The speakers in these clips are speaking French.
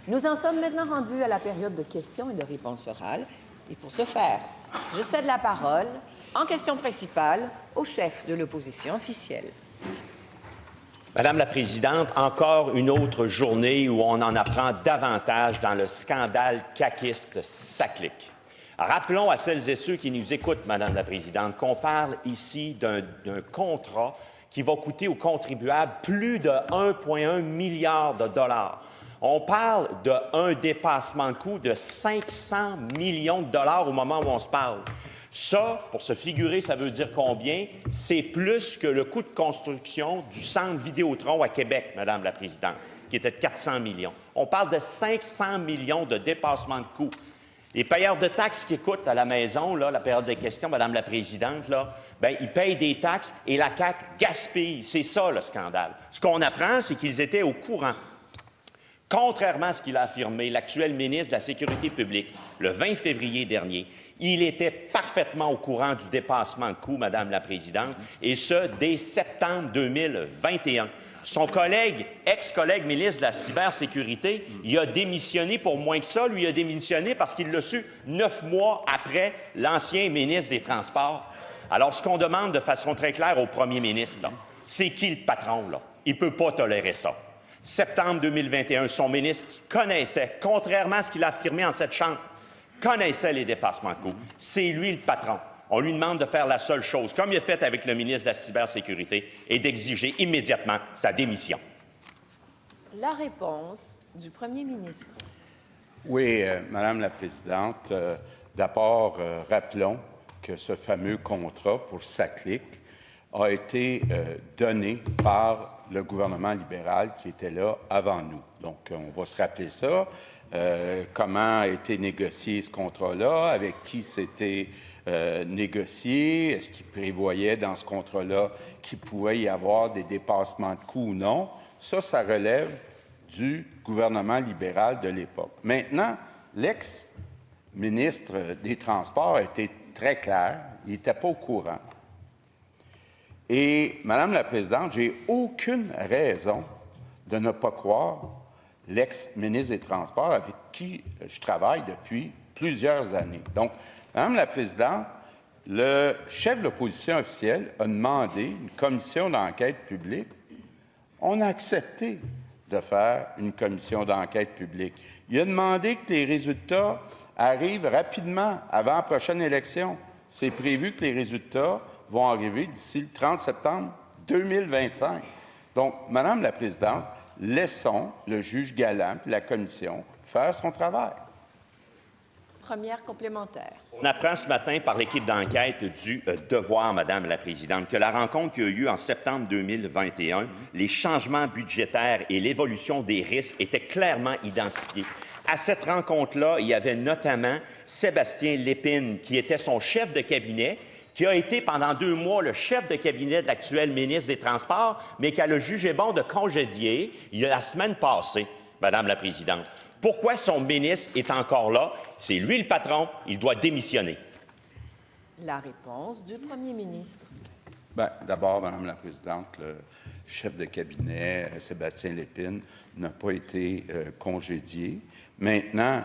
Nous en sommes maintenant rendus à la période de questions et de réponses orales. Et pour ce faire, je cède la parole, en question principale, au chef de l'opposition officielle. Madame la Présidente, encore une autre journée où on en apprend davantage dans le scandale caquiste SACLIC. Rappelons à celles et ceux qui nous écoutent, Madame la Présidente, qu'on parle ici d'un contrat qui va coûter aux contribuables plus de 1,1 milliard de dollars. On parle d'un dépassement de coût de 500 millions de dollars au moment où on se parle. Ça, pour se figurer, ça veut dire combien? C'est plus que le coût de construction du centre Vidéotron à Québec, Madame la Présidente, qui était de 400 millions. On parle de 500 millions de dépassement de coûts. Les payeurs de taxes qui écoutent à la maison, là, la période des questions, Madame la Présidente, là, bien, ils payent des taxes et la CAQ gaspille. C'est ça, le scandale. Ce qu'on apprend, c'est qu'ils étaient au courant. Contrairement à ce qu'il a affirmé l'actuel ministre de la Sécurité publique le 20 février dernier, il était parfaitement au courant du dépassement de coûts, Madame la Présidente, et ce, dès septembre 2021. Son collègue, ex-collègue ministre de la Cybersécurité, il a démissionné pour moins que ça. Lui, il a démissionné parce qu'il l'a su 9 mois après l'ancien ministre des Transports. Alors, ce qu'on demande de façon très claire au premier ministre, c'est qui le patron, là? Il ne peut pas tolérer ça. Septembre 2021, son ministre connaissait, contrairement à ce qu'il a affirmé en cette Chambre, connaissait les dépassements de coûts. C'est lui le patron. On lui demande de faire la seule chose, comme il a fait avec le ministre de la Cybersécurité, et d'exiger immédiatement sa démission. La réponse du premier ministre. Oui, Madame la Présidente, d'abord, rappelons que ce fameux contrat pour SACLIC a été donné par le gouvernement libéral qui était là avant nous. Donc, on va se rappeler ça. Comment a été négocié ce contrat-là, avec qui c'était négocié, est-ce qu'il prévoyait dans ce contrat-là qu'il pouvait y avoir des dépassements de coûts ou non. Ça relève du gouvernement libéral de l'époque. Maintenant, l'ex-ministre des Transports a été très clair, il n'était pas au courant. Et, Madame la Présidente, j'ai aucune raison de ne pas croire l'ex-ministre des Transports avec qui je travaille depuis plusieurs années. Donc, Madame la Présidente, le chef de l'opposition officielle a demandé une commission d'enquête publique. On a accepté de faire une commission d'enquête publique. Il a demandé que les résultats arrivent rapidement avant la prochaine élection. C'est prévu que les résultats vont arriver d'ici le 30 septembre 2025. Donc, Madame la Présidente, laissons le juge Galland et la commission faire son travail. Première complémentaire. On apprend ce matin par l'équipe d'enquête du Devoir, Madame la Présidente, que la rencontre qui a eu lieu en septembre 2021, les changements budgétaires et l'évolution des risques étaient clairement identifiés. À cette rencontre-là, il y avait notamment Sébastien Lépine, qui était son chef de cabinet, qui a été pendant 2 mois le chef de cabinet de l'actuel ministre des Transports, mais qu'elle a jugé bon de congédier la semaine passée, Madame la Présidente. Pourquoi son ministre est encore là? C'est lui le patron, il doit démissionner. La réponse du premier ministre. Bien, d'abord, Madame la Présidente, le chef de cabinet, Sébastien Lépine, n'a pas été congédié. Maintenant,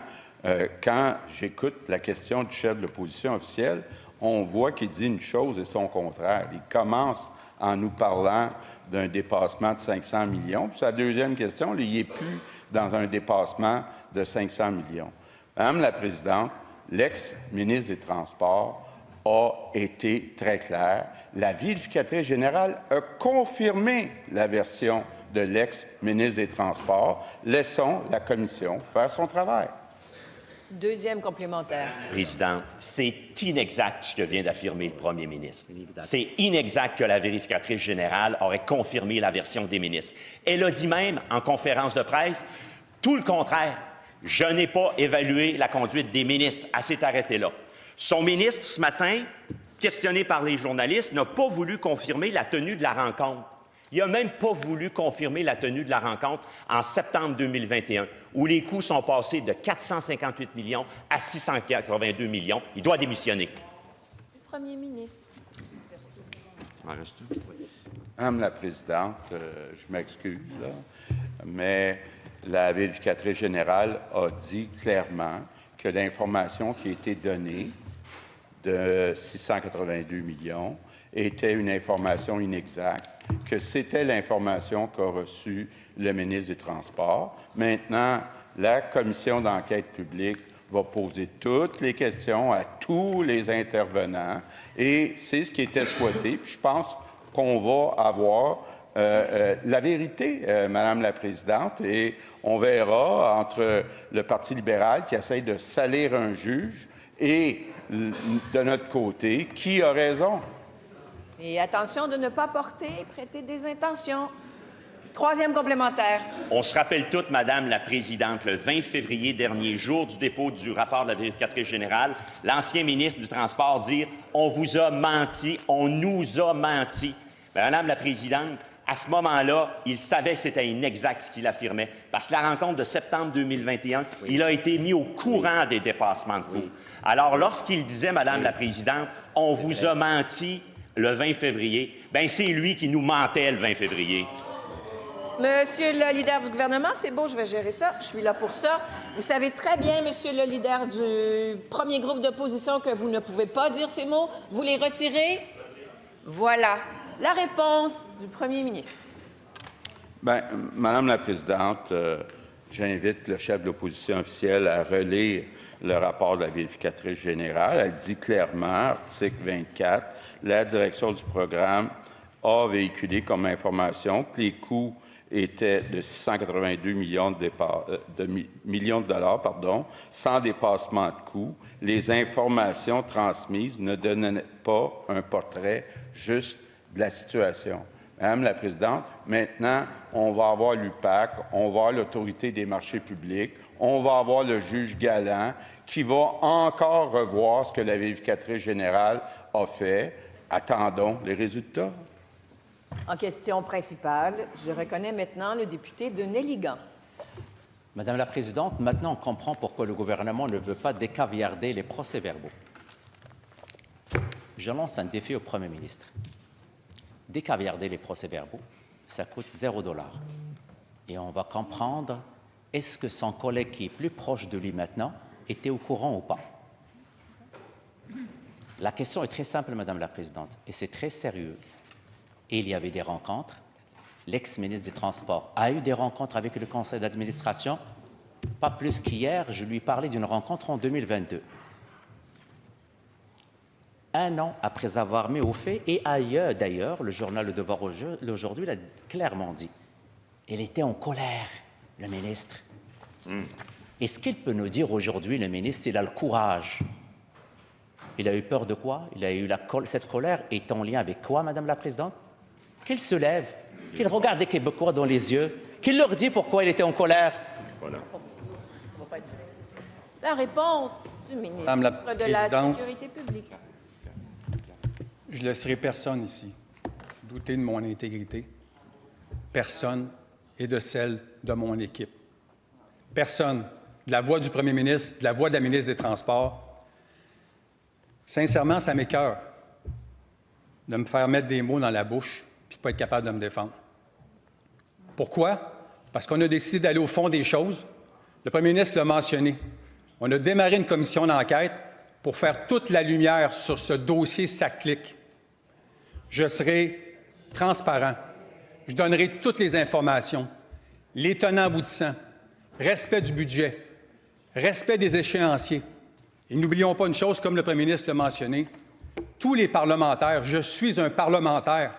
quand j'écoute la question du chef de l'opposition officielle, on voit qu'il dit une chose et son contraire. Il commence en nous parlant d'un dépassement de 500 millions. Puis sa deuxième question, il n'est plus dans un dépassement de 500 millions. Madame la Présidente, l'ex-ministre des Transports a été très clair. La vérificatrice générale a confirmé la version de l'ex-ministre des Transports. Laissons la commission faire son travail. Deuxième complémentaire. Président, c'est inexact ce que vient d'affirmer le premier ministre. C'est inexact que la vérificatrice générale aurait confirmé la version des ministres. Elle a dit même, en conférence de presse, tout le contraire. Je n'ai pas évalué la conduite des ministres. Elle s'est arrêtée là. Son ministre, ce matin, questionné par les journalistes, n'a pas voulu confirmer la tenue de la rencontre. Il n'a même pas voulu confirmer la tenue de la rencontre en septembre 2021, où les coûts sont passés de 458 millions à 682 millions. Il doit démissionner. Premier ministre. Madame la Présidente, je m'excuse, là, mais la vérificatrice générale a dit clairement que l'information qui a été donnée de 682 millions était une information inexacte, que c'était l'information qu'a reçue le ministre des Transports. Maintenant, la commission d'enquête publique va poser toutes les questions à tous les intervenants et c'est ce qui était souhaité. Puis je pense qu'on va avoir la vérité, Madame la Présidente, et on verra entre le Parti libéral qui essaye de salir un juge et de notre côté, qui a raison. Et attention de ne pas prêter des intentions. Troisième complémentaire. On se rappelle toutes, Madame la Présidente, le 20 février dernier, jour du dépôt du rapport de la vérificatrice générale, l'ancien ministre du Transport dit « On vous a menti, on nous a menti ». Madame la Présidente, à ce moment-là, il savait que c'était inexact ce qu'il affirmait, parce que la rencontre de septembre 2021, il a été mis au courant des dépassements de coûts. Alors, lorsqu'il disait, Madame la Présidente, « On vous a menti » le 20 février, bien, c'est lui qui nous mentait le 20 février. Monsieur le leader du gouvernement, c'est beau, je vais gérer ça. Je suis là pour ça. Vous savez très bien, monsieur le leader du premier groupe d'opposition, que vous ne pouvez pas dire ces mots. Vous les retirez? Voilà. La réponse du premier ministre. Bien, Madame la Présidente, j'invite le chef de l'opposition officielle à relire le rapport de la vérificatrice générale. Elle dit clairement, article 24, la direction du programme a véhiculé comme information que les coûts étaient de 682 millions de dollars, sans dépassement de coûts. Les informations transmises ne donnaient pas un portrait juste de la situation. Madame la Présidente, maintenant, on va avoir l'UPAC, on va avoir l'Autorité des marchés publics, on va avoir le juge Galland qui va encore revoir ce que la vérificatrice générale a fait. Attendons les résultats. En question principale, je reconnais maintenant le député de Néligan. Madame la Présidente, maintenant on comprend pourquoi le gouvernement ne veut pas décaviarder les procès-verbaux. Je lance un défi au Premier ministre. Décaviarder les procès-verbaux, ça coûte 0 $. Et on va comprendre, est-ce que son collègue qui est plus proche de lui maintenant était au courant ou pas? La question est très simple, Madame la Présidente, et c'est très sérieux. Et il y avait des rencontres. L'ex-ministre des Transports a eu des rencontres avec le conseil d'administration. Pas plus qu'hier, je lui parlais d'une rencontre en 2022. Un an après avoir mis au fait, et ailleurs d'ailleurs, le journal Le Devoir aujourd'hui l'a clairement dit. Il était en colère, le ministre. Est-ce qu'il peut nous dire aujourd'hui, le ministre, s'il a le courage? Il a eu peur de quoi? Il a eu cette colère est en lien avec quoi, Madame la Présidente? Qu'il se lève, qu'il regarde les Québécois dans les yeux, qu'il leur dit pourquoi il était en colère. Voilà. La réponse du ministre de la Sécurité publique. Je ne laisserai personne ici douter de mon intégrité. Personne et de celle de mon équipe. Personne. De la voix du premier ministre, de la voix de la ministre des Transports. Sincèrement, ça m'écoeure de me faire mettre des mots dans la bouche puis de ne pas être capable de me défendre. Pourquoi? Parce qu'on a décidé d'aller au fond des choses. Le premier ministre l'a mentionné. On a démarré une commission d'enquête pour faire toute la lumière sur ce dossier SACLIC. Je serai transparent. Je donnerai toutes les informations, les tenants aboutissants, respect du budget, respect des échéanciers. Et n'oublions pas une chose, comme le premier ministre l'a mentionné, tous les parlementaires, je suis un parlementaire,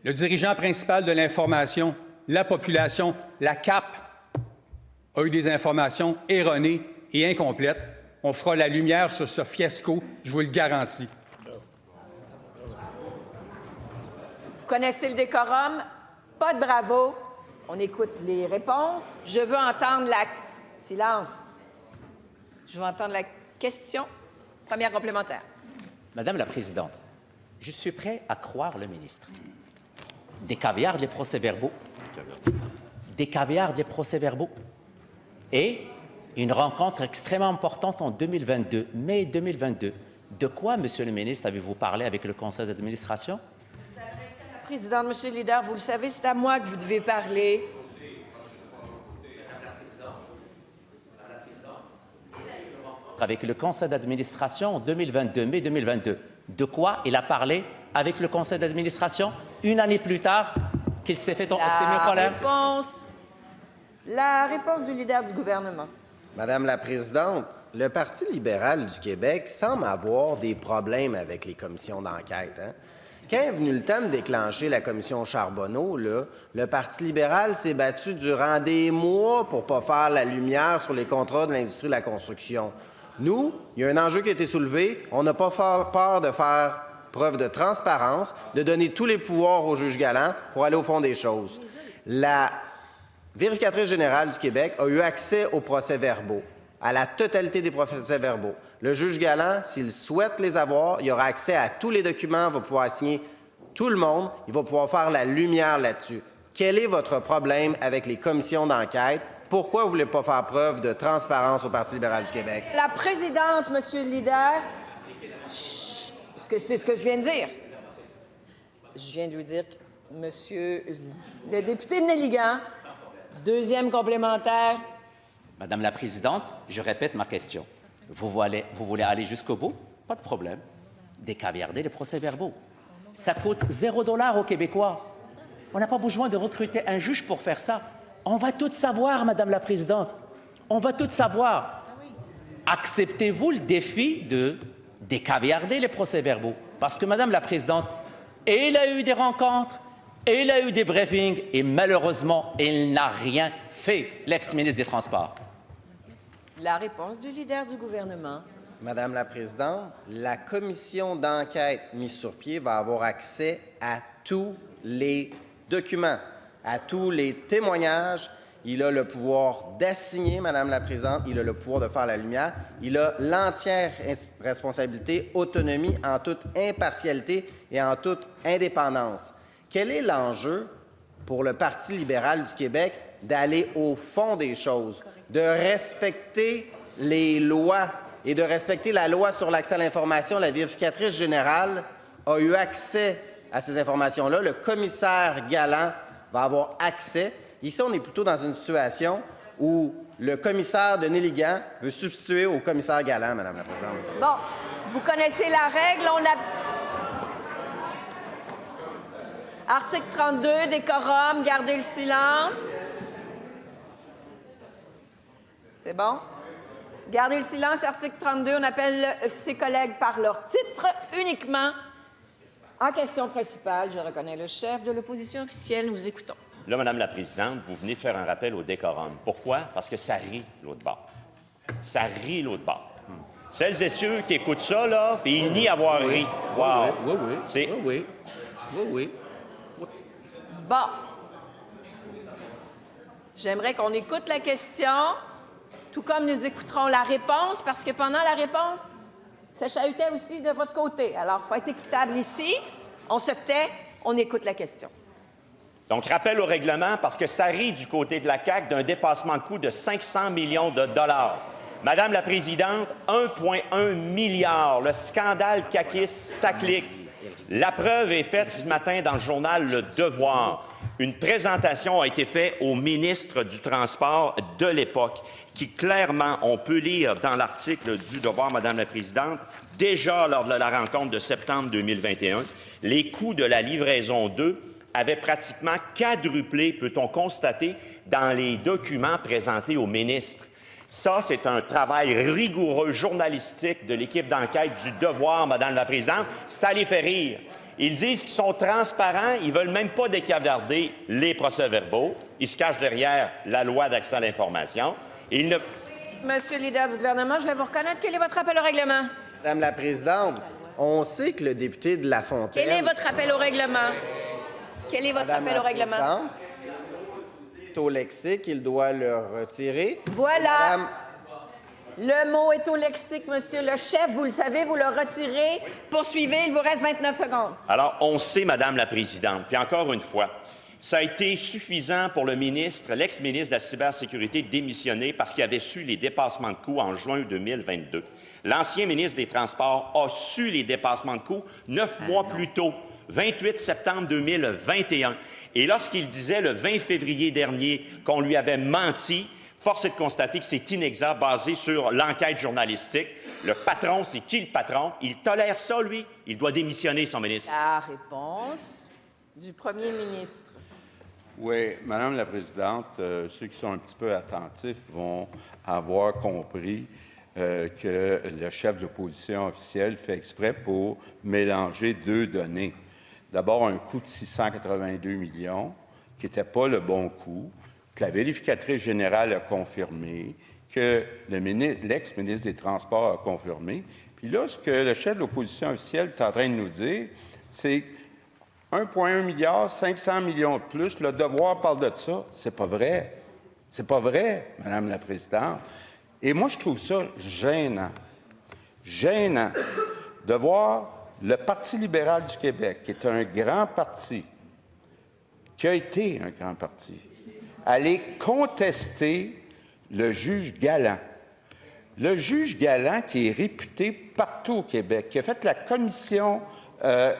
le dirigeant principal de l'information, la population, la CAP, a eu des informations erronées et incomplètes. On fera la lumière sur ce fiasco, je vous le garantis. Vous connaissez le décorum. Pas de bravo. On écoute les réponses. Je veux entendre la... Silence. Je veux entendre la question. Première complémentaire. Madame la Présidente, je suis prêt à croire le ministre. Décaviarde les procès-verbaux. Décaviarde les procès-verbaux. Et une rencontre extrêmement importante en 2022, mai 2022. De quoi, Monsieur le ministre, avez-vous parlé avec le conseil d'administration? Présidente, Monsieur le leader, vous le savez, c'est à moi que vous devez parler. avec le conseil d'administration en 2022, mai 2022. De quoi il a parlé avec le conseil d'administration une année plus tard qu'il s'est mis en colère? La réponse du leader du gouvernement. Madame la Présidente, le Parti libéral du Québec semble avoir des problèmes avec les commissions d'enquête. Hein? Quand est venu le temps de déclencher la commission Charbonneau, là, le Parti libéral s'est battu durant des mois pour ne pas faire la lumière sur les contrats de l'industrie de la construction. Nous, il y a un enjeu qui a été soulevé. On n'a pas peur de faire preuve de transparence, de donner tous les pouvoirs au juge Galland pour aller au fond des choses. La vérificatrice générale du Québec a eu accès aux procès-verbaux, à la totalité des procès-verbaux. Le juge Galland, s'il souhaite les avoir, il aura accès à tous les documents, va pouvoir signer tout le monde, il va pouvoir faire la lumière là-dessus. Quel est votre problème avec les commissions d'enquête? Pourquoi vous ne voulez pas faire preuve de transparence au Parti libéral du Québec? La présidente, Monsieur le leader, c'est ce que je viens de dire. Je viens de lui dire, Monsieur le député de Néligan, deuxième complémentaire. Madame la Présidente, je répète ma question. Vous voulez aller jusqu'au bout? Pas de problème. Décaviarder les procès-verbaux. Ça coûte 0 $ aux Québécois. On n'a pas besoin de recruter un juge pour faire ça. On va tout savoir, Madame la Présidente. On va tout savoir. Acceptez-vous le défi de décaviarder les procès-verbaux? Parce que, Madame la Présidente, il a eu des rencontres, il a eu des briefings, et malheureusement, il n'a rien fait, l'ex-ministre des Transports. La réponse du leader du gouvernement. Madame la Présidente, la commission d'enquête mise sur pied va avoir accès à tous les documents, à tous les témoignages. Il a le pouvoir d'assigner, Madame la Présidente, il a le pouvoir de faire la lumière. Il a l'entière responsabilité, autonomie, en toute impartialité et en toute indépendance. Quel est l'enjeu pour le Parti libéral du Québec d'aller au fond des choses, de respecter les lois et de respecter la loi sur l'accès à l'information? La vérificatrice générale a eu accès à ces informations-là. Le commissaire Galland va avoir accès. Ici, on est plutôt dans une situation où le commissaire de Néligan veut substituer au commissaire Galland, Madame la Présidente. Bon, vous connaissez la règle. Article 32, décorum, gardez le silence. C'est bon? Gardez le silence, article 32. On appelle ses collègues par leur titre uniquement. En question principale, je reconnais le chef de l'opposition officielle. Nous écoutons. Là, Madame la Présidente, vous venez de faire un rappel au décorum. Pourquoi? Parce que ça rit l'autre bord. Ça rit l'autre bord. Celles et ceux qui écoutent ça, là, puis ils nient avoir ri. Wow! Oui. Bon. J'aimerais qu'on écoute la question, tout comme nous écouterons la réponse, parce que pendant la réponse, ça chahutait aussi de votre côté. Alors, il faut être équitable ici. On se tait, on écoute la question. Donc, rappel au règlement, parce que ça rit du côté de la CAQ d'un dépassement de coût de 500 millions de dollars. Madame la Présidente, 1,1 milliard. Le scandale caquiste-saclique. La preuve est faite ce matin dans le journal Le Devoir. Une présentation a été faite au ministre du Transport de l'époque, qui clairement, on peut lire dans l'article du Devoir, Madame la Présidente, déjà lors de la rencontre de septembre 2021, les coûts de la livraison 2 avaient pratiquement quadruplé, peut-on constater, dans les documents présentés au ministre. Ça, c'est un travail rigoureux journalistique de l'équipe d'enquête du Devoir, Madame la Présidente. Ça les fait rire. Ils disent qu'ils sont transparents, ils ne veulent même pas décavarder les procès-verbaux. Ils se cachent derrière la loi d'accès à l'information. Monsieur le leader du gouvernement, je vais vous reconnaître. Quel est votre rappel au règlement? Madame la Présidente, on sait que le député de La Fontaine... Quel est votre rappel au règlement? Quel est votre rappel au règlement? Au lexique, il doit le retirer. Voilà. Madame... Le mot est au lexique, monsieur le chef. Vous le savez, vous le retirez. Poursuivez, il vous reste 29 secondes. Alors, on sait, Madame la Présidente, puis encore une fois, ça a été suffisant pour le ministre, l'ex-ministre de la Cybersécurité, démissionner parce qu'il avait su les dépassements de coûts en juin 2022. L'ancien ministre des Transports a su les dépassements de coûts 9 mois plus tôt, 28 septembre 2021. Et lorsqu'il disait le 20 février dernier qu'on lui avait menti, Force est de constater que c'est inexact, basé sur l'enquête journalistique. Le patron, c'est qui le patron? Il tolère ça, lui. Il doit démissionner, son ministre. La réponse du premier ministre. Oui, Madame la Présidente, ceux qui sont un petit peu attentifs vont avoir compris que le chef de l'opposition officielle fait exprès pour mélanger deux données. D'abord, un coût de 682 millions, qui n'était pas le bon coût, que la vérificatrice générale a confirmé, que l'ex-ministre des Transports a confirmé. Puis là, ce que le chef de l'opposition officielle est en train de nous dire, c'est 1,1 milliard, 500 millions de plus. Le Devoir parle de ça. C'est pas vrai. C'est pas vrai, Madame la Présidente. Et moi, je trouve ça gênant. Gênant de voir le Parti libéral du Québec, qui est un grand parti, qui a été un grand parti, aller contester le juge Galland. Le juge Galland, qui est réputé partout au Québec, qui a fait la commission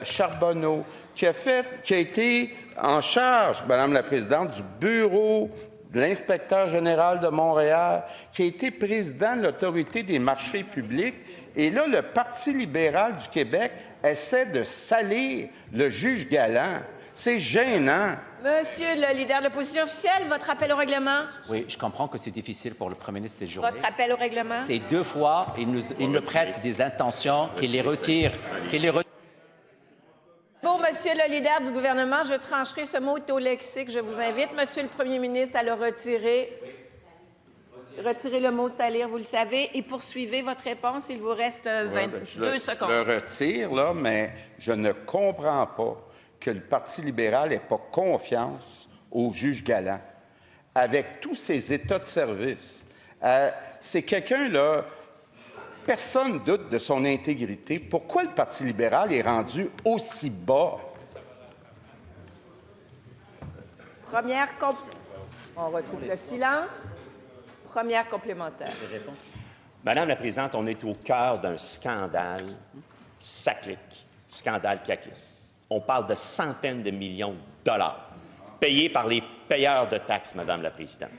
Charbonneau, qui a été en charge, Madame la Présidente, du bureau de l'inspecteur général de Montréal, qui a été président de l'Autorité des marchés publics. Et là, le Parti libéral du Québec essaie de salir le juge Galland. C'est gênant. Monsieur le leader de l'opposition officielle, votre appel au règlement. Oui, je comprends que c'est difficile pour le premier ministre ces journées. Votre appel au règlement. C'est 2 fois, il nous prête des intentions qu'il les retire. Bon, monsieur le leader du gouvernement, je trancherai ce mot est au lexique. Je vous invite, monsieur le premier ministre, à le retirer. Retirez le mot salir, vous le savez, et poursuivez votre réponse. Il vous reste 22 secondes. Je le retire, là, mais je ne comprends pas que le Parti libéral n'ait pas confiance au juge Galland, avec tous ses états de service. C'est quelqu'un, là, personne ne doute de son intégrité. Pourquoi le Parti libéral est rendu aussi bas? On retrouve le silence. Première complémentaire. Madame la Présidente, on est au cœur d'un scandale saclique, scandale CAQIS. On parle de centaines de millions de dollars payés par les payeurs de taxes, Madame la Présidente.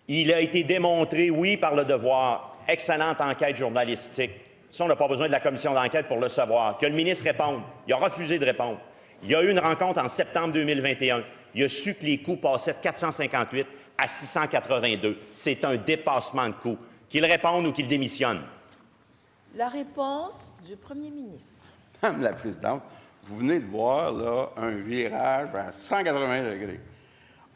Il a été démontré, oui, par le Devoir, excellente enquête journalistique. Ça, on n'a pas besoin de la commission d'enquête pour le savoir. Que le ministre réponde. Il a refusé de répondre. Il y a eu une rencontre en septembre 2021. Il a su que les coûts passaient de 458 à 682. C'est un dépassement de coûts. Qu'il réponde ou qu'il démissionne. La réponse du premier ministre. Madame la Présidente, vous venez de voir là, un virage à 180 degrés.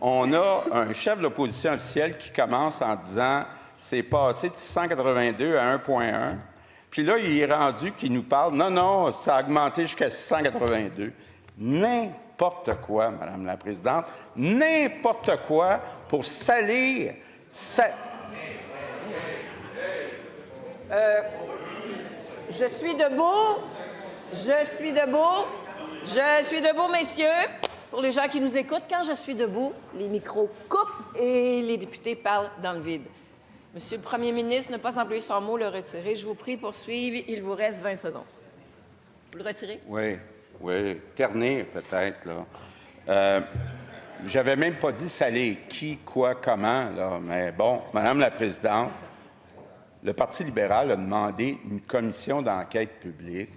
On a un chef de l'opposition officielle qui commence en disant c'est passé de 682 à 1,1. Puis là, il est rendu qu'il nous parle non, ça a augmenté jusqu'à 682. N'importe quoi, Madame la Présidente, n'importe quoi pour salir. Je suis debout. Je suis debout. Je suis debout, messieurs. Pour les gens qui nous écoutent, quand je suis debout, les micros coupent et les députés parlent dans le vide. Monsieur le premier ministre, ne pas employer son mot, le retirer. Je vous prie, poursuivre. Il vous reste 20 secondes. Vous le retirez? Oui. Ternir, peut-être, là. J'avais même pas dit saler qui, quoi, comment, là. Mais bon, Madame la Présidente, le Parti libéral a demandé une commission d'enquête publique.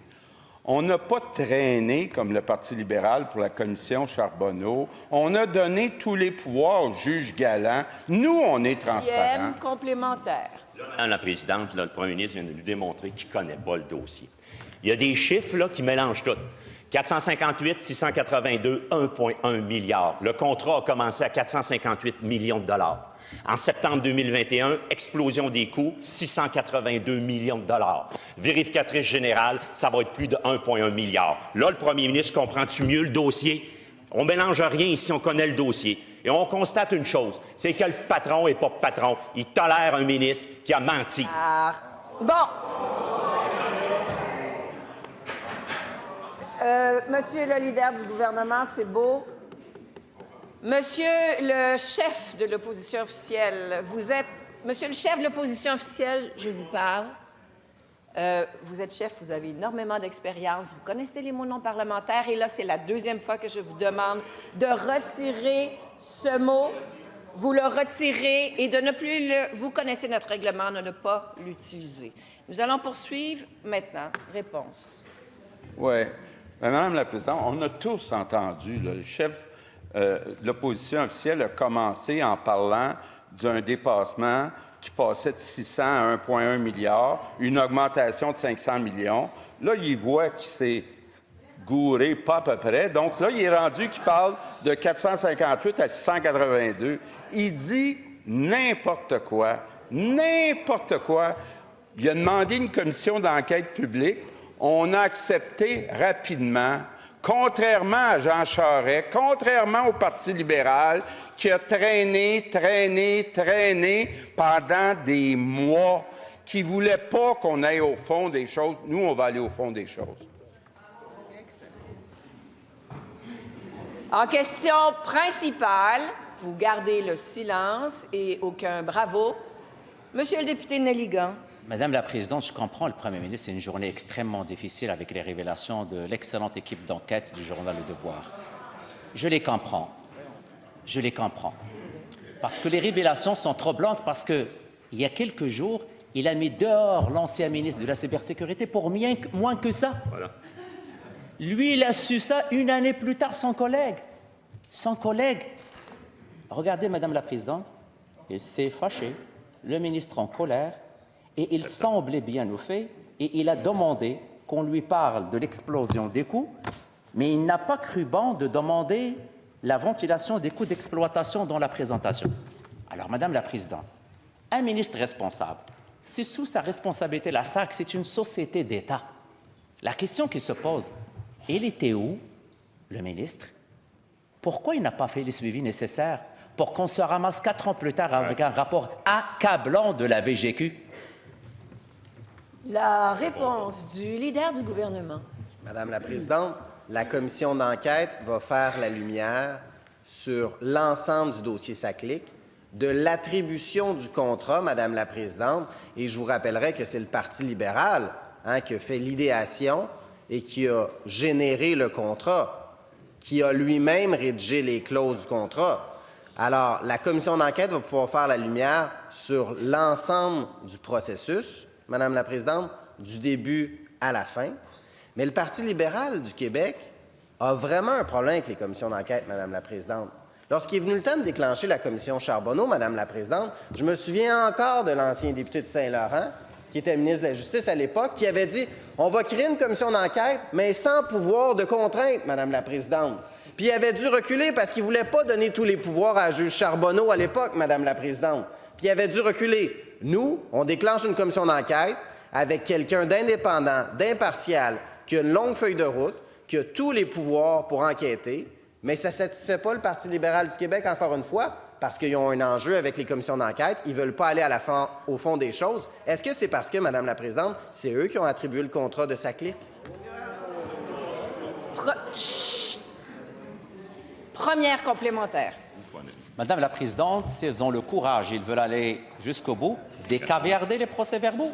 On n'a pas traîné comme le Parti libéral pour la commission Charbonneau. On a donné tous les pouvoirs au juge Galland. Nous, on est transparents. Complémentaire. Madame la Présidente, là, le premier ministre vient de nous démontrer qu'il ne connaît pas le dossier. Il y a des chiffres là, qui mélangent tout. 458, 682, 1,1 milliard. Le contrat a commencé à 458 millions de dollars. En septembre 2021, explosion des coûts, 682 millions de dollars. Vérificatrice générale, ça va être plus de 1,1 milliard. Là, le premier ministre comprend-tu mieux le dossier? On ne mélange rien ici, on connaît le dossier. Et on constate une chose, c'est que le patron n'est pas patron. Il tolère un ministre qui a menti. Bon. Monsieur le leader du gouvernement, c'est beau. Monsieur le chef de l'opposition officielle, Monsieur le chef de l'opposition officielle, je vous parle. Vous êtes chef, vous avez énormément d'expérience, vous connaissez les mots non parlementaires, et là, c'est la deuxième fois que je vous demande de retirer ce mot. vous le retirez et de ne plus le... Vous connaissez notre règlement, de ne pas l'utiliser. Nous allons poursuivre maintenant. Réponse. Oui. Madame la Présidente, on a tous entendu, là, le chef de l'opposition officielle a commencé en parlant d'un dépassement qui passait de 600 à 1,1 milliard, une augmentation de 500 millions. Là, il voit qu'il s'est gouré pas à peu près. Donc là, il est rendu qu'il parle de 458 à 682. Il dit n'importe quoi. N'importe quoi. Il a demandé une commission d'enquête publique. On a accepté rapidement, contrairement à Jean Charest, contrairement au Parti libéral, qui a traîné pendant des mois, qui ne voulait pas qu'on aille au fond des choses. Nous, on va aller au fond des choses. En question principale, vous gardez le silence et aucun bravo. Monsieur le député Nelligan. Madame la Présidente, je comprends le Premier ministre. C'est une journée extrêmement difficile avec les révélations de l'excellente équipe d'enquête du journal Le Devoir. Je les comprends. Je les comprends. Parce que les révélations sont troublantes parce qu'il y a quelques jours, il a mis dehors l'ancien ministre de la Cybersécurité pour moins que ça. Voilà. Lui, il a su ça une année plus tard, son collègue. Son collègue. Regardez, Madame la Présidente, il s'est fâché, le ministre en colère, et il semblait bien au fait, et il a demandé qu'on lui parle de l'explosion des coûts, mais il n'a pas cru bon de demander la ventilation des coûts d'exploitation dans la présentation. Alors, Madame la Présidente, un ministre responsable, c'est sous sa responsabilité. La SAC, c'est une société d'État. La question qui se pose, il était où, le ministre? Pourquoi il n'a pas fait les suivis nécessaires pour qu'on se ramasse 4 ans plus tard avec un rapport accablant de la VGQ? La réponse du leader du gouvernement. Madame la Présidente, la commission d'enquête va faire la lumière sur l'ensemble du dossier SACLIC, de l'attribution du contrat, Madame la Présidente, et je vous rappellerai que c'est le Parti libéral qui a fait l'idéation et qui a généré le contrat, qui a lui-même rédigé les clauses du contrat. Alors, la commission d'enquête va pouvoir faire la lumière sur l'ensemble du processus, Madame la Présidente, du début à la fin. Mais le Parti libéral du Québec a vraiment un problème avec les commissions d'enquête, Madame la Présidente. Lorsqu'il est venu le temps de déclencher la commission Charbonneau, Madame la Présidente, je me souviens encore de l'ancien député de Saint-Laurent, qui était ministre de la Justice à l'époque, qui avait dit « On va créer une commission d'enquête, mais sans pouvoir de contrainte, Madame la Présidente. » Puis il avait dû reculer parce qu'il ne voulait pas donner tous les pouvoirs à juge Charbonneau à l'époque, Madame la Présidente. Puis il avait dû reculer. Nous, on déclenche une commission d'enquête avec quelqu'un d'indépendant, d'impartial, qui a une longue feuille de route, qui a tous les pouvoirs pour enquêter, mais ça ne satisfait pas le Parti libéral du Québec, encore une fois, parce qu'ils ont un enjeu avec les commissions d'enquête. Ils ne veulent pas aller au fond des choses. Est-ce que c'est parce que, Madame la Présidente, c'est eux qui ont attribué le contrat de SACLIC? Première complémentaire. Madame la Présidente, s'ils ont le courage, ils veulent aller jusqu'au bout, décaviarder les procès-verbaux.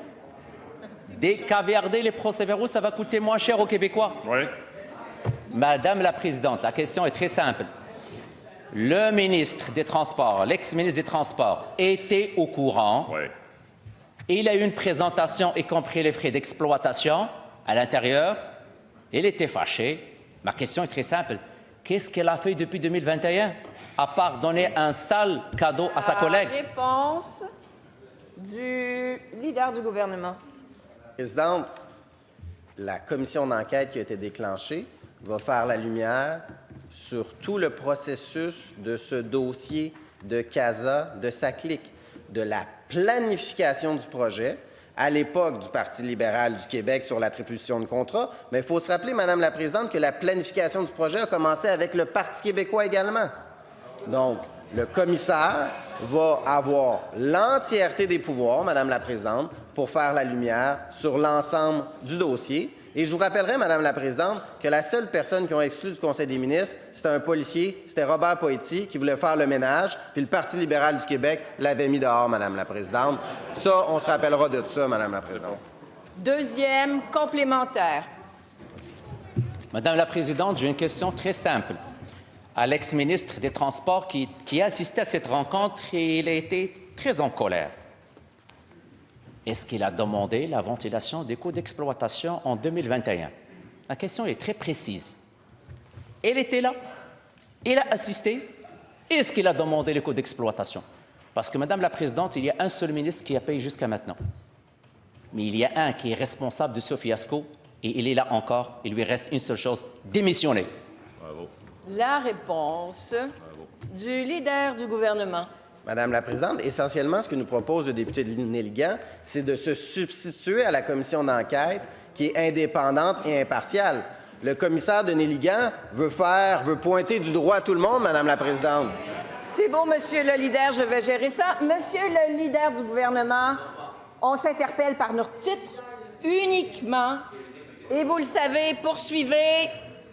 Décaviarder les procès-verbaux, ça va coûter moins cher aux Québécois. Oui. Madame la Présidente, la question est très simple. Le ministre des Transports, l'ex-ministre des Transports, était au courant. Oui. Il a eu une présentation, y compris les frais d'exploitation à l'intérieur. Il était fâché. Ma question est très simple. Qu'est-ce qu'elle a fait depuis 2021, à part donner un sale cadeau à sa collègue? Réponse du leader du gouvernement. Présidente, la commission d'enquête qui a été déclenchée va faire la lumière sur tout le processus de ce dossier de CASA, de SACLIC, de la planification du projet, à l'époque du Parti libéral du Québec sur l'attribution de contrat. Mais il faut se rappeler, Madame la Présidente, que la planification du projet a commencé avec le Parti québécois également. Donc, le commissaire va avoir l'entièreté des pouvoirs, Madame la Présidente, pour faire la lumière sur l'ensemble du dossier. Et je vous rappellerai, Madame la Présidente, que la seule personne qui a exclu du Conseil des ministres, c'était un policier, c'était Robert Poitiers, qui voulait faire le ménage, puis le Parti libéral du Québec l'avait mis dehors, Madame la Présidente. Ça, on se rappellera de tout ça, Madame la Présidente. Deuxième complémentaire. Madame la Présidente, j'ai une question très simple. à l'ex-ministre des Transports qui a assisté à cette rencontre et il a été très en colère. Est-ce qu'il a demandé la ventilation des coûts d'exploitation en 2021? La question est très précise. Il était là, il a assisté. Est-ce qu'il a demandé les coûts d'exploitation? Parce que, Madame la Présidente, il y a un seul ministre qui a payé jusqu'à maintenant. Mais il y a un qui est responsable de ce fiasco et il est là encore. Il lui reste une seule chose, démissionner. Bravo. La réponse du leader du gouvernement. Madame la Présidente, essentiellement, ce que nous propose le député de Néligan, c'est de se substituer à la commission d'enquête qui est indépendante et impartiale. Le commissaire de Néligan veut pointer du droit à tout le monde, Madame la Présidente. C'est bon, Monsieur le leader, je vais gérer ça. Monsieur le leader du gouvernement, on s'interpelle par notre titre uniquement. Et vous le savez, poursuivez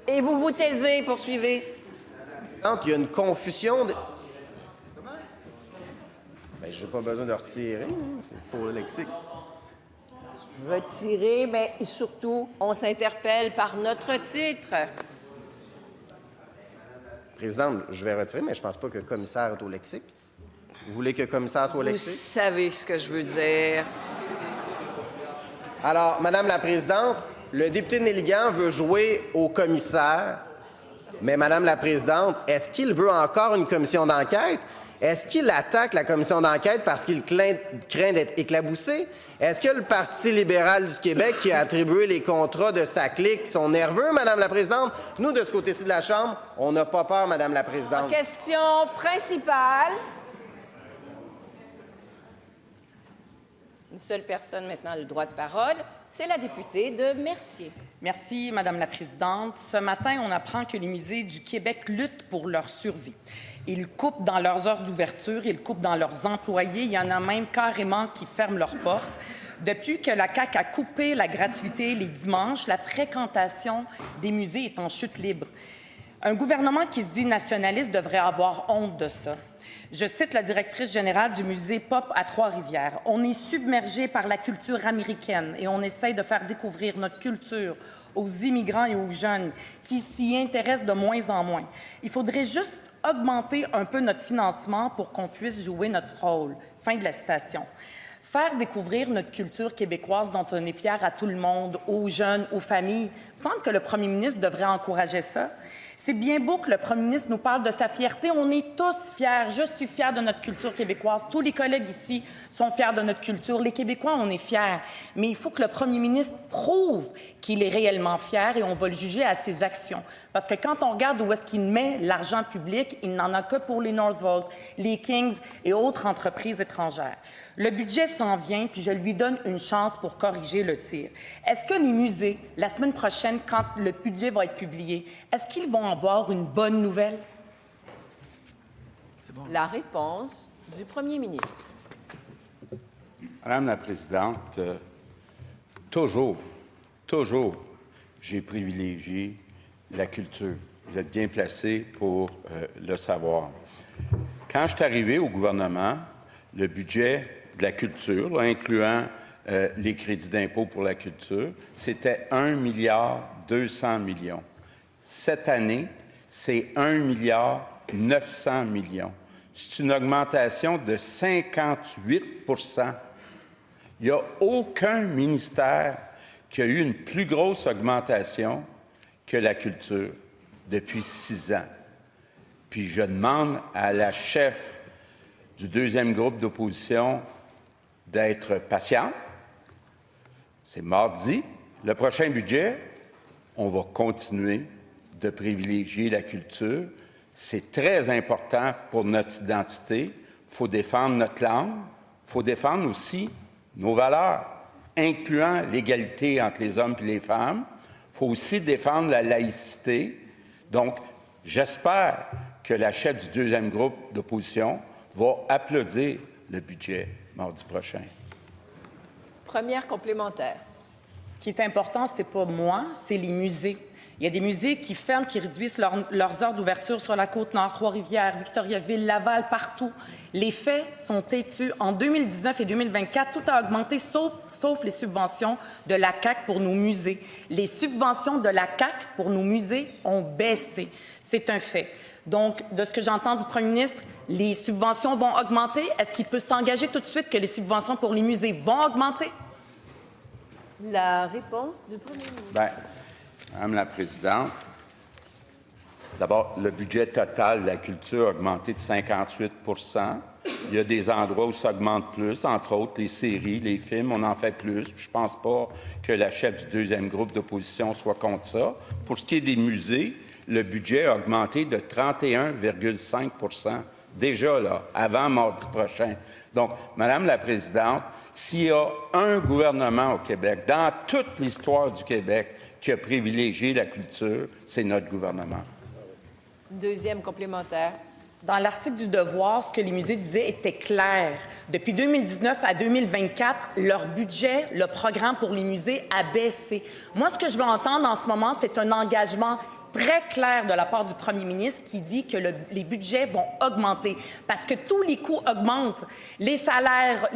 et vous vous taisez, poursuivez. Il y a une confusion. Bien, je n'ai pas besoin de retirer, c'est pour le lexique. Retirer, mais surtout, on s'interpelle par notre titre. Présidente, je vais retirer, mais je ne pense pas que le commissaire est au lexique. Vous voulez que le commissaire soit au Vous lexique? savez ce que je veux dire. Alors, Madame la Présidente, le député de Néligan veut jouer au commissaire. Mais, Madame la Présidente, est-ce qu'il veut encore une commission d'enquête? Est-ce qu'il attaque la commission d'enquête parce qu'il craint d'être éclaboussé? Est-ce que le Parti libéral du Québec, qui a attribué les contrats de sa clique, sont nerveux, Madame la Présidente? Nous, de ce côté-ci de la Chambre, on n'a pas peur, Madame la Présidente. Question principale. Une seule personne maintenant a le droit de parole. C'est la députée de Mercier. Merci, Madame la Présidente. Ce matin, on apprend que les musées du Québec luttent pour leur survie. Ils coupent dans leurs heures d'ouverture, ils coupent dans leurs employés. Il y en a même carrément qui ferment leurs portes. Depuis que la CAQ a coupé la gratuité les dimanches, la fréquentation des musées est en chute libre. Un gouvernement qui se dit nationaliste devrait avoir honte de ça. Je cite la directrice générale du musée Pop à Trois-Rivières. « On est submergé par la culture américaine et on essaye de faire découvrir notre culture aux immigrants et aux jeunes qui s'y intéressent de moins en moins. Il faudrait juste augmenter un peu notre financement pour qu'on puisse jouer notre rôle. » Fin de la citation. Faire découvrir notre culture québécoise dont on est fier à tout le monde, aux jeunes, aux familles, il me semble que le premier ministre devrait encourager ça. C'est bien beau que le premier ministre nous parle de sa fierté. On est tous fiers. Je suis fière de notre culture québécoise. Tous les collègues ici sont fiers de notre culture. Les Québécois, on est fiers. Mais il faut que le premier ministre prouve qu'il est réellement fier et on va le juger à ses actions. Parce que quand on regarde où est-ce qu'il met l'argent public, il n'en a que pour les Northvolt, les Kings et autres entreprises étrangères. Le budget s'en vient, puis je lui donne une chance pour corriger le tir. Est-ce que les musées, la semaine prochaine, quand le budget va être publié, est-ce qu'ils vont avoir une bonne nouvelle? La réponse du premier ministre. Madame la Présidente, toujours, j'ai privilégié la culture. Vous êtes bien placé pour le savoir. Quand je suis arrivé au gouvernement, le budget de la culture, là, incluant les crédits d'impôt pour la culture, c'était 1,2 milliard. Cette année, c'est 1,9 milliard. C'est une augmentation de 58 %. Il n'y a aucun ministère qui a eu une plus grosse augmentation que la culture depuis 6 ans. Puis je demande à la chef du deuxième groupe d'opposition d'être patiente. C'est mardi. Le prochain budget, on va continuer de privilégier la culture. C'est très important pour notre identité. Il faut défendre notre langue. Il faut défendre aussi nos valeurs, incluant l'égalité entre les hommes et les femmes. Il faut aussi défendre la laïcité. Donc, j'espère que la chef du deuxième groupe d'opposition va applaudir le budget mardi prochain. Première complémentaire. Ce qui est important, ce n'est pas moi, c'est les musées. Il y a des musées qui ferment, qui réduisent leurs heures d'ouverture sur la Côte-Nord, Trois-Rivières, Victoriaville, Laval, partout. Les faits sont têtus. En 2019 et 2024, tout a augmenté, sauf les subventions de la CAQ pour nos musées. Les subventions de la CAQ pour nos musées ont baissé. C'est un fait. Donc, de ce que j'entends du premier ministre, les subventions vont augmenter. Est-ce qu'il peut s'engager tout de suite que les subventions pour les musées vont augmenter? La réponse du premier ministre. Bien, Madame la présidente, d'abord, le budget total de la culture a augmenté de 58 %. Il y a des endroits où ça augmente plus, entre autres les séries, les films, on en fait plus. Je ne pense pas que la chef du deuxième groupe d'opposition soit contre ça. Pour ce qui est des musées, le budget a augmenté de 31,5 % déjà, là, avant mardi prochain. Donc, Madame la présidente, s'il y a un gouvernement au Québec, dans toute l'histoire du Québec, qui a privilégié la culture, c'est notre gouvernement. Deuxième complémentaire. Dans l'article du Devoir, ce que les musées disaient était clair. Depuis 2019 à 2024, leur budget, le programme pour les musées a baissé. Moi, ce que je veux entendre en ce moment, c'est un engagement très clair de la part du premier ministre qui dit que les budgets vont augmenter parce que tous les coûts augmentent. Les salaires,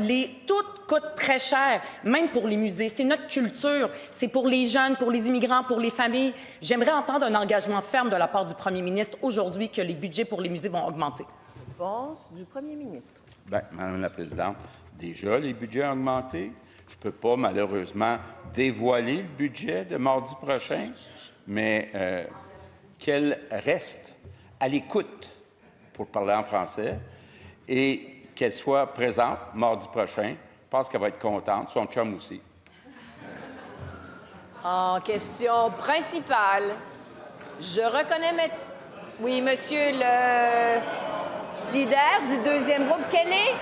tout coûte très cher, même pour les musées. C'est notre culture, c'est pour les jeunes, pour les immigrants, pour les familles. J'aimerais entendre un engagement ferme de la part du premier ministre aujourd'hui que les budgets pour les musées vont augmenter. Réponse du premier ministre. Bien, Madame la présidente, déjà, les budgets ont augmenté. Je ne peux pas, malheureusement, dévoiler le budget de mardi prochain, mais qu'elle reste à l'écoute, pour parler en français, et qu'elle soit présente mardi prochain. Je pense qu'elle va être contente, son chum aussi. En question principale, je reconnais maintenant... Oui, monsieur le leader du deuxième groupe, quel est?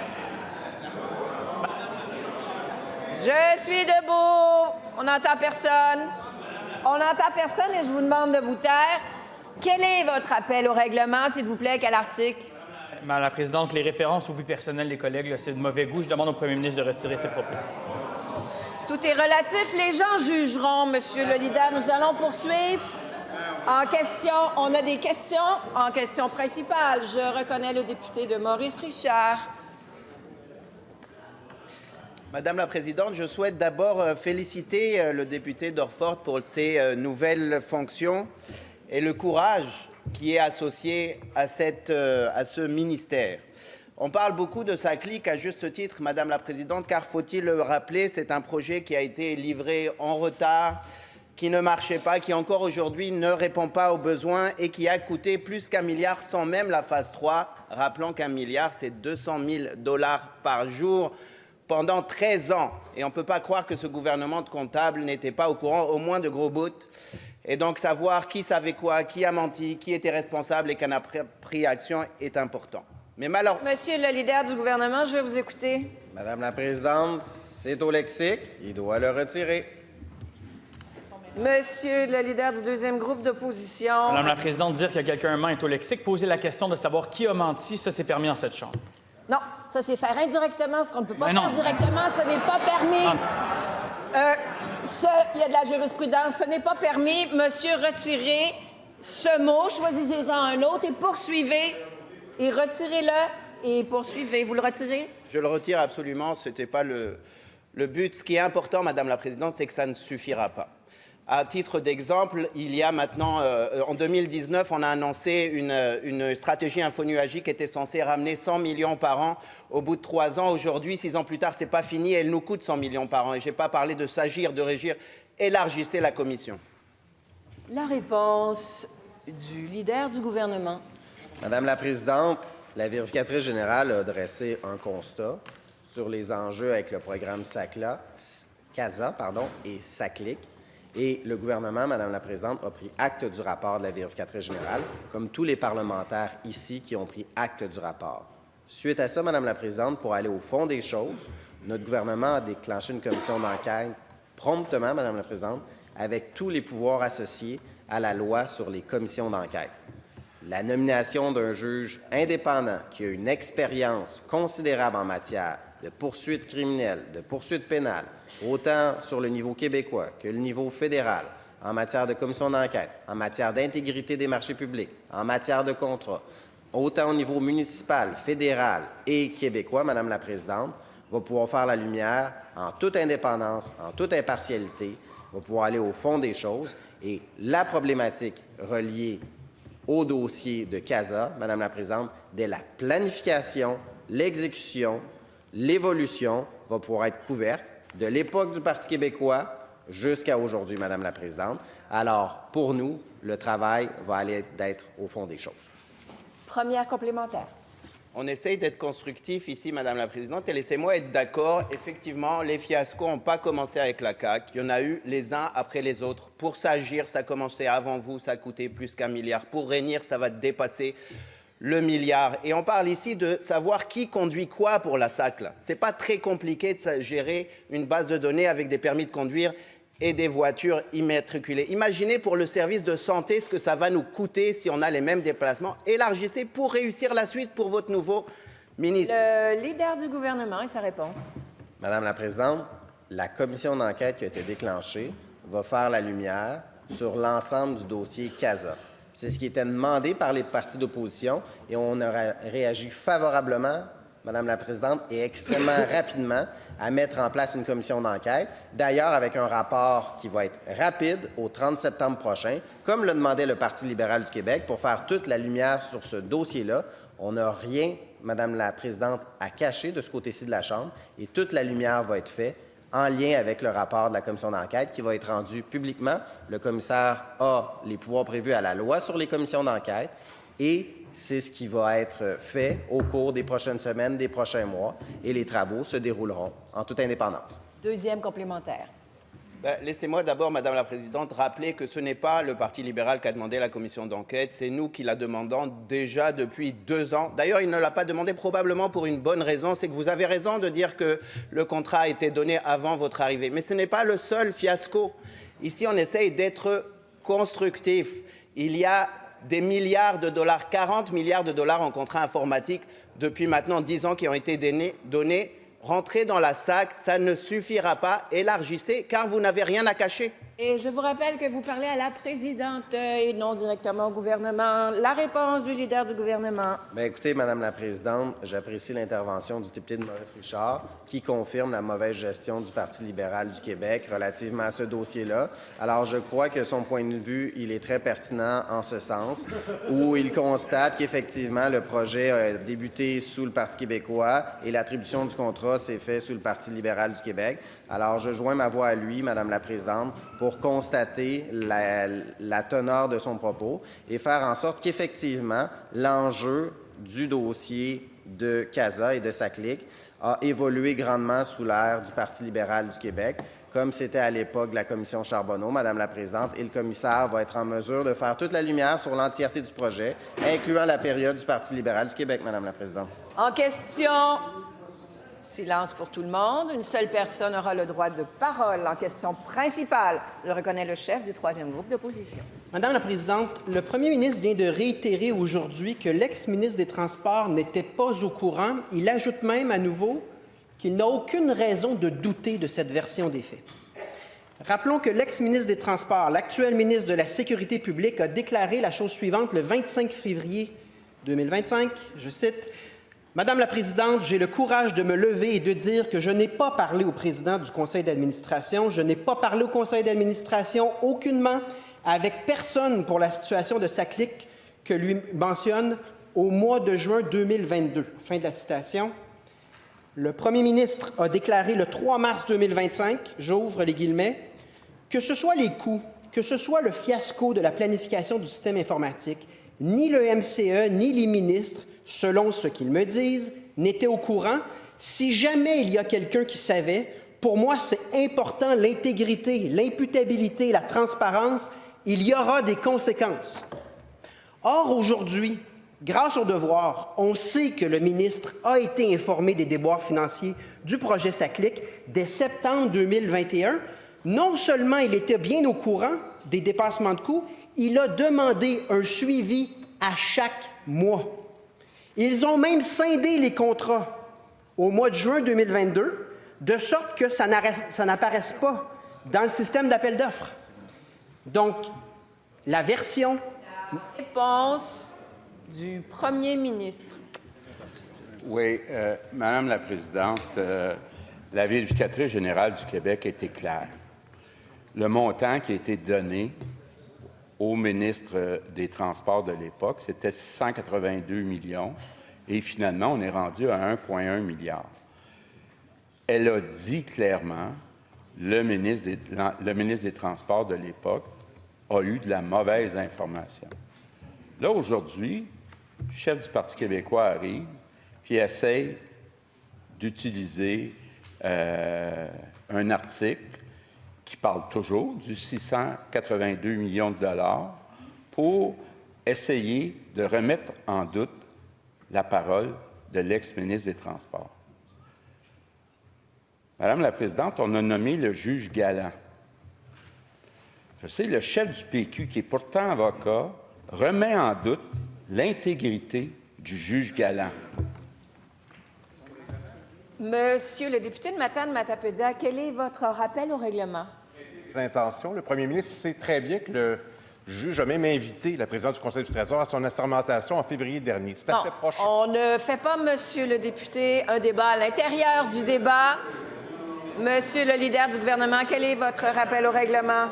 Je suis debout. On n'entend personne. On n'entend personne et je vous demande de vous taire. Quel est votre appel au règlement, s'il vous plaît? Quel article? Madame la présidente, les références aux vies personnelles des collègues, là, c'est de mauvais goût. Je demande au premier ministre de retirer ses propos. Tout est relatif. Les gens jugeront, monsieur le leader. Nous allons poursuivre. En question, on a des questions. En question principale, je reconnais le député de Maurice Richard. Madame la présidente, je souhaite d'abord féliciter le député d'Orford pour ses nouvelles fonctions et le courage qui est associé à ce ministère. On parle beaucoup de sa clique à juste titre, Madame la présidente, car faut-il le rappeler, c'est un projet qui a été livré en retard, qui ne marchait pas, qui encore aujourd'hui ne répond pas aux besoins et qui a coûté plus qu'1 milliard sans même la phase 3. Rappelons qu'1 milliard, c'est 200 000 $ par jour pendant 13 ans. Et on ne peut pas croire que ce gouvernement de comptables n'était pas au courant, au moins de gros bouts. Et donc savoir qui savait quoi, qui a menti, qui était responsable et qui en a pris action est important. Mais Monsieur le leader du gouvernement, je vais vous écouter. Madame la présidente, c'est au lexique. Il doit le retirer. Monsieur le leader du deuxième groupe d'opposition. Madame la présidente, dire que quelqu'un ment est au lexique, poser la question de savoir qui a menti, ça, c'est permis en cette Chambre. Non, ça, c'est faire indirectement. Ce qu'on ne peut pas Mais faire non. directement, ce n'est pas permis. Il y a de la jurisprudence. Ce n'est pas permis. Monsieur, retirez ce mot, choisissez-en un autre et poursuivez. Et retirez-le et poursuivez. Vous le retirez? Je le retire absolument. Ce n'était pas le but. Ce qui est important, Madame la présidente, c'est que ça ne suffira pas. À titre d'exemple, il y a maintenant, en 2019, on a annoncé une stratégie infonuagique qui était censée ramener 100 millions par an au bout de 3 ans. Aujourd'hui, 6 ans plus tard, ce n'est pas fini. Elle nous coûte 100 millions par an. Et je n'ai pas parlé de s'agir, de régir. Élargissez la commission. La réponse du leader du gouvernement. Madame la présidente, la vérificatrice générale a dressé un constat sur les enjeux avec le programme CASA et SACLIC. Et le gouvernement, Madame la présidente, a pris acte du rapport de la vérificatrice générale, comme tous les parlementaires ici qui ont pris acte du rapport. Suite à ça, Madame la présidente, pour aller au fond des choses, notre gouvernement a déclenché une commission d'enquête promptement, Madame la présidente, avec tous les pouvoirs associés à la loi sur les commissions d'enquête. La nomination d'un juge indépendant qui a une expérience considérable en matière de poursuites criminelles, de poursuites pénales, autant sur le niveau québécois que le niveau fédéral, en matière de commission d'enquête, en matière d'intégrité des marchés publics, en matière de contrats, autant au niveau municipal, fédéral et québécois, Madame la Présidente, va pouvoir faire la lumière en toute indépendance, en toute impartialité, va pouvoir aller au fond des choses. Et la problématique reliée au dossier de CASA, Madame la Présidente, dès la planification, l'exécution, l'évolution va pouvoir être couverte de l'époque du Parti québécois jusqu'à aujourd'hui, Madame la Présidente. Alors, pour nous, le travail va aller d'être au fond des choses. Première complémentaire. On essaye d'être constructif ici, Madame la Présidente, et laissez-moi être d'accord. Effectivement, les fiascos n'ont pas commencé avec la CAQ. Il y en a eu les uns après les autres. Pour s'agir, ça a commencé avant vous, ça a coûté plus qu'1 milliard. Pour réunir, ça va dépasser le milliard. Et on parle ici de savoir qui conduit quoi pour la SAC. Ce n'est pas très compliqué de gérer une base de données avec des permis de conduire et des voitures immatriculées. Imaginez pour le service de santé ce que ça va nous coûter si on a les mêmes déplacements. Élargissez pour réussir la suite pour votre nouveau ministre. Le leader du gouvernement et sa réponse. Madame la Présidente, la commission d'enquête qui a été déclenchée va faire la lumière sur l'ensemble du dossier CASA. C'est ce qui était demandé par les partis d'opposition et on a réagi favorablement, Madame la Présidente, et extrêmement rapidement à mettre en place une commission d'enquête, d'ailleurs avec un rapport qui va être rapide au 30 septembre prochain, comme le demandait le Parti libéral du Québec, pour faire toute la lumière sur ce dossier-là. On n'a rien, Madame la Présidente, à cacher de ce côté-ci de la Chambre et toute la lumière va être faite en lien avec le rapport de la commission d'enquête qui va être rendu publiquement. Le commissaire a les pouvoirs prévus à la loi sur les commissions d'enquête et c'est ce qui va être fait au cours des prochaines semaines, des prochains mois, et les travaux se dérouleront en toute indépendance. Deuxième complémentaire. Laissez-moi d'abord, Madame la Présidente, rappeler que ce n'est pas le Parti libéral qui a demandé la commission d'enquête, c'est nous qui la demandons déjà depuis 2 ans. D'ailleurs, il ne l'a pas demandé probablement pour une bonne raison, c'est que vous avez raison de dire que le contrat a été donné avant votre arrivée. Mais ce n'est pas le seul fiasco. Ici, on essaye d'être constructif. Il y a des milliards de dollars, 40 milliards de dollars en contrats informatiques depuis maintenant 10 ans qui ont été donnés. Rentrez dans la SAC, ça ne suffira pas. Élargissez, car vous n'avez rien à cacher. Et je vous rappelle que vous parlez à la présidente et non directement au gouvernement. La réponse du leader du gouvernement. Bien, écoutez, Madame la Présidente, j'apprécie l'intervention du député de Maurice Richard qui confirme la mauvaise gestion du Parti libéral du Québec relativement à ce dossier-là. Alors, je crois que son point de vue, il est très pertinent en ce sens, où il constate qu'effectivement, le projet a débuté sous le Parti québécois et l'attribution du contrat s'est faite sous le Parti libéral du Québec. Alors, je joins ma voix à lui, Madame la Présidente, pour constater la teneur de son propos et faire en sorte qu'effectivement, l'enjeu du dossier de CASA et de sa clique a évolué grandement sous l'ère du Parti libéral du Québec, comme c'était à l'époque de la commission Charbonneau, Madame la Présidente, et le commissaire va être en mesure de faire toute la lumière sur l'entièreté du projet, incluant la période du Parti libéral du Québec, Madame la Présidente. En question. Silence pour tout le monde. Une seule personne aura le droit de parole en question principale. Je reconnais le chef du 3e groupe d'opposition. Madame la Présidente, le premier ministre vient de réitérer aujourd'hui que l'ex-ministre des Transports n'était pas au courant. Il ajoute même à nouveau qu'il n'a aucune raison de douter de cette version des faits. Rappelons que l'ex-ministre des Transports, l'actuel ministre de la Sécurité publique, a déclaré la chose suivante le 25 février 2025, je cite, « Madame la Présidente, j'ai le courage de me lever et de dire que je n'ai pas parlé au président du conseil d'administration, je n'ai pas parlé au conseil d'administration aucunement avec personne pour la situation de sa clique que lui mentionne au mois de juin 2022. » Fin de la citation. Le premier ministre a déclaré le 3 mars 2025, j'ouvre les guillemets, « Que ce soit les coûts, que ce soit le fiasco de la planification du système informatique, ni le MCE, ni les ministres, selon ce qu'ils me disent, n'étaient au courant. Si jamais il y a quelqu'un qui savait, pour moi, c'est important l'intégrité, l'imputabilité, la transparence. Il y aura des conséquences. » Or, aujourd'hui, grâce au devoir, on sait que le ministre a été informé des déboires financiers du projet SACLIC dès septembre 2021. Non seulement il était bien au courant des dépassements de coûts, il a demandé un suivi à chaque mois. Ils ont même scindé les contrats au mois de juin 2022, de sorte que ça n'apparaisse pas dans le système d'appel d'offres. Donc, la version... Réponse du premier ministre. Oui, Madame la Présidente, la vérificatrice générale du Québec a été claire. Le montant qui a été donné au ministre des Transports de l'époque, c'était 682 millions et finalement, on est rendu à 1,1 milliard. Elle a dit clairement, le ministre des Transports de l'époque a eu de la mauvaise information. Là, aujourd'hui, le chef du Parti québécois arrive puis essaye d'utiliser un article qui parle toujours du 682 millions de dollars pour essayer de remettre en doute la parole de l'ex-ministre des Transports. Madame la Présidente, on a nommé le juge Galland. Je sais, le chef du PQ, qui est pourtant avocat, remet en doute l'intégrité du juge Galland. Monsieur le député de Matane-Matapédia, quel est votre rappel au règlement? Intentions. Le premier ministre sait très bien que le juge a même invité la présidente du Conseil du Trésor à son assermentation en février dernier. C'est assez proche. On ne fait pas, monsieur le député, un débat à l'intérieur du débat. Monsieur le leader du gouvernement, quel est votre rappel au règlement?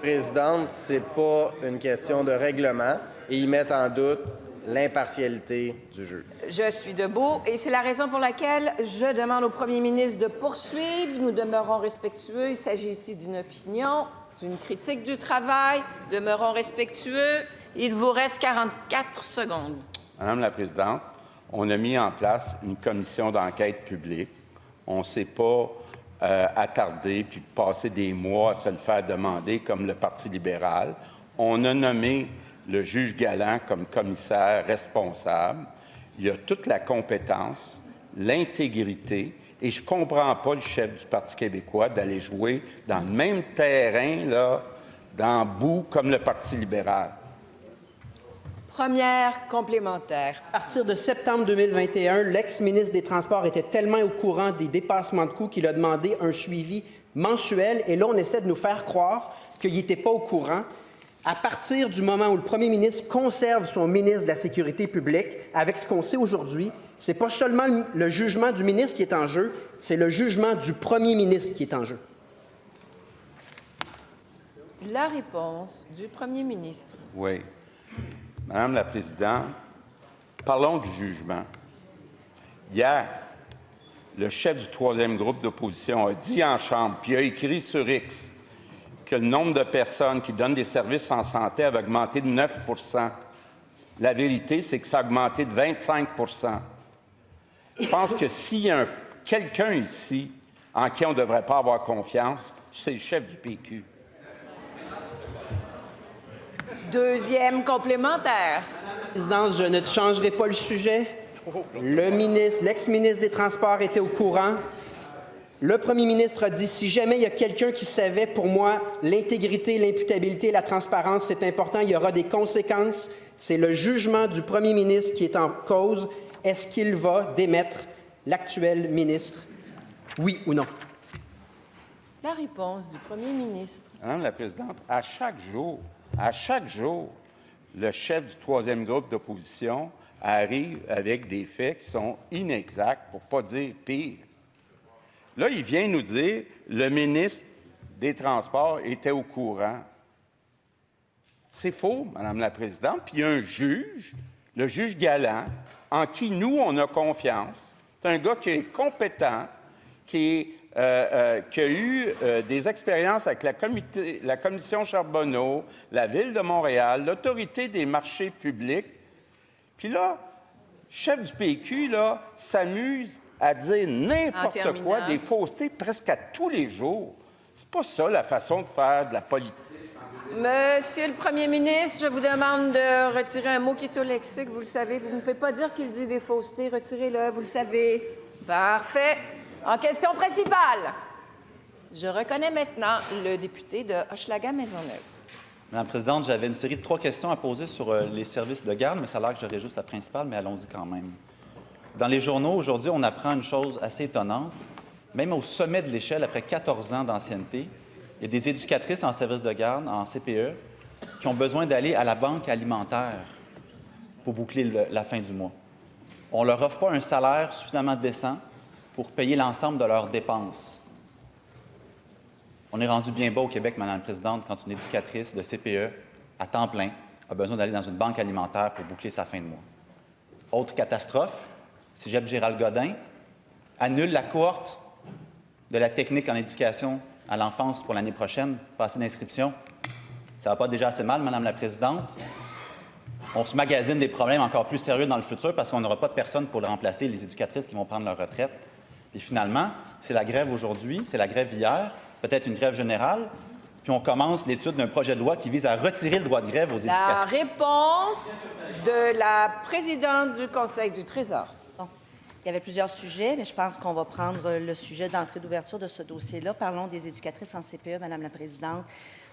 Présidente, c'est pas une question de règlement et ils mettent en doute l'impartialité du juge. Je suis debout et c'est la raison pour laquelle je demande au premier ministre de poursuivre. Nous demeurons respectueux. Il s'agit ici d'une opinion, d'une critique du travail. Demeurons respectueux. Il vous reste 44 secondes. Madame la Présidente, on a mis en place une commission d'enquête publique. On ne s'est pas attardé puis passé des mois à se le faire demander comme le Parti libéral. On a nommé le juge Galland comme commissaire responsable. Il y a toute la compétence, l'intégrité, et je ne comprends pas le chef du Parti québécois d'aller jouer dans le même terrain, là, dans le bout, comme le Parti libéral. Première complémentaire. À partir de septembre 2021, l'ex-ministre des Transports était tellement au courant des dépassements de coûts qu'il a demandé un suivi mensuel. Et là, on essaie de nous faire croire qu'il n'était pas au courant. À partir du moment où le premier ministre conserve son ministre de la Sécurité publique, avec ce qu'on sait aujourd'hui, ce n'est pas seulement le jugement du ministre qui est en jeu, c'est le jugement du premier ministre qui est en jeu. La réponse du premier ministre. Oui. Madame la Présidente, parlons du jugement. Hier, le chef du troisième groupe d'opposition a dit en Chambre, puis a écrit sur X, que le nombre de personnes qui donnent des services en santé avait augmenté de 9 %. La vérité, c'est que ça a augmenté de 25 %. Je pense que s'il y a quelqu'un ici en qui on ne devrait pas avoir confiance, c'est le chef du PQ. Deuxième complémentaire. Présidence, je ne changerai pas le sujet. L'ex-ministre des Transports était au courant. Le premier ministre a dit, si jamais il y a quelqu'un qui savait, pour moi, l'intégrité, l'imputabilité, la transparence, c'est important, il y aura des conséquences. C'est le jugement du premier ministre qui est en cause. Est-ce qu'il va démettre l'actuel ministre? Oui ou non? La réponse du premier ministre. Madame la Présidente, à chaque jour, le chef du troisième groupe d'opposition arrive avec des faits qui sont inexacts, pour ne pas dire pire. Là, il vient nous dire le ministre des Transports était au courant. C'est faux, Madame la Présidente. Puis il y a un juge, le juge Galland, en qui nous, on a confiance. C'est un gars qui est compétent, qui a eu des expériences avec la Commission Charbonneau, la Ville de Montréal, l'Autorité des marchés publics. Puis là, le chef du PQ, là, s'amuse à dire n'importe quoi, des faussetés presque à tous les jours. C'est pas ça la façon de faire de la politique. Monsieur le premier ministre, je vous demande de retirer un mot qui est au lexique. Vous le savez, vous ne me faites pas dire qu'il dit des faussetés. Retirez-le, vous le savez. Parfait. En question principale, je reconnais maintenant le député de Hochelaga-Maisonneuve. Madame la Présidente, j'avais une série de 3 questions à poser sur les services de garde, mais ça a l'air que j'aurais juste la principale, mais allons-y quand même. Dans les journaux, aujourd'hui, on apprend une chose assez étonnante. Même au sommet de l'échelle, après 14 ans d'ancienneté, Il y a des éducatrices en service de garde, en CPE, qui ont besoin d'aller à la banque alimentaire pour boucler la fin du mois. On ne leur offre pas un salaire suffisamment décent pour payer l'ensemble de leurs dépenses. On est rendu bien bas au Québec, Madame la Présidente, quand une éducatrice de CPE à temps plein a besoin d'aller dans une banque alimentaire pour boucler sa fin de mois. Autre catastrophe, Cégep Gérald Godin annule la cohorte de la technique en éducation à l'enfance pour l'année prochaine, pas assez d'inscriptions. Ça ne va pas déjà assez mal, Madame la Présidente. On se magasine des problèmes encore plus sérieux dans le futur parce qu'on n'aura pas de personnes pour le remplacer, les éducatrices qui vont prendre leur retraite. Et finalement, c'est la grève aujourd'hui, c'est la grève hier, peut-être une grève générale, puis on commence l'étude d'un projet de loi qui vise à retirer le droit de grève aux éducatrices. La réponse de la présidente du Conseil du Trésor. Bon. Il y avait plusieurs sujets, mais je pense qu'on va prendre le sujet d'entrée d'ouverture de ce dossier-là. Parlons des éducatrices en CPE, Madame la Présidente.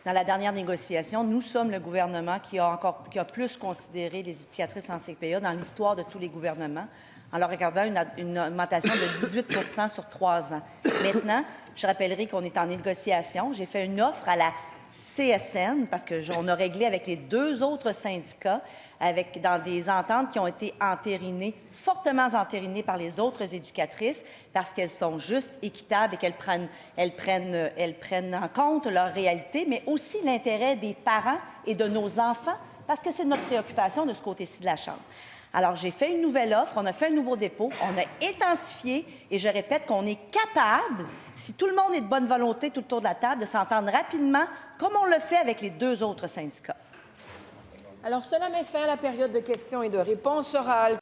Dans la dernière négociation, nous sommes le gouvernement qui a plus considéré les éducatrices en CPE dans l'histoire de tous les gouvernements, en leur regardant une augmentation de 18 sur 3 ans. Maintenant, je rappellerai qu'on est en négociation. J'ai fait une offre à la CSN, parce qu'on a réglé avec les 2 autres syndicats, dans des ententes qui ont été entérinées, fortement entérinées par les autres éducatrices, parce qu'elles sont justes, équitables et qu'elles prennent en compte leur réalité, mais aussi l'intérêt des parents et de nos enfants, parce que c'est notre préoccupation de ce côté-ci de la Chambre. Alors, j'ai fait une nouvelle offre, on a fait un nouveau dépôt, on a intensifié, et je répète qu'on est capable, si tout le monde est de bonne volonté tout autour de la table, de s'entendre rapidement, comme on le fait avec les 2 autres syndicats. Alors, cela met fin à la période de questions et de réponses orales.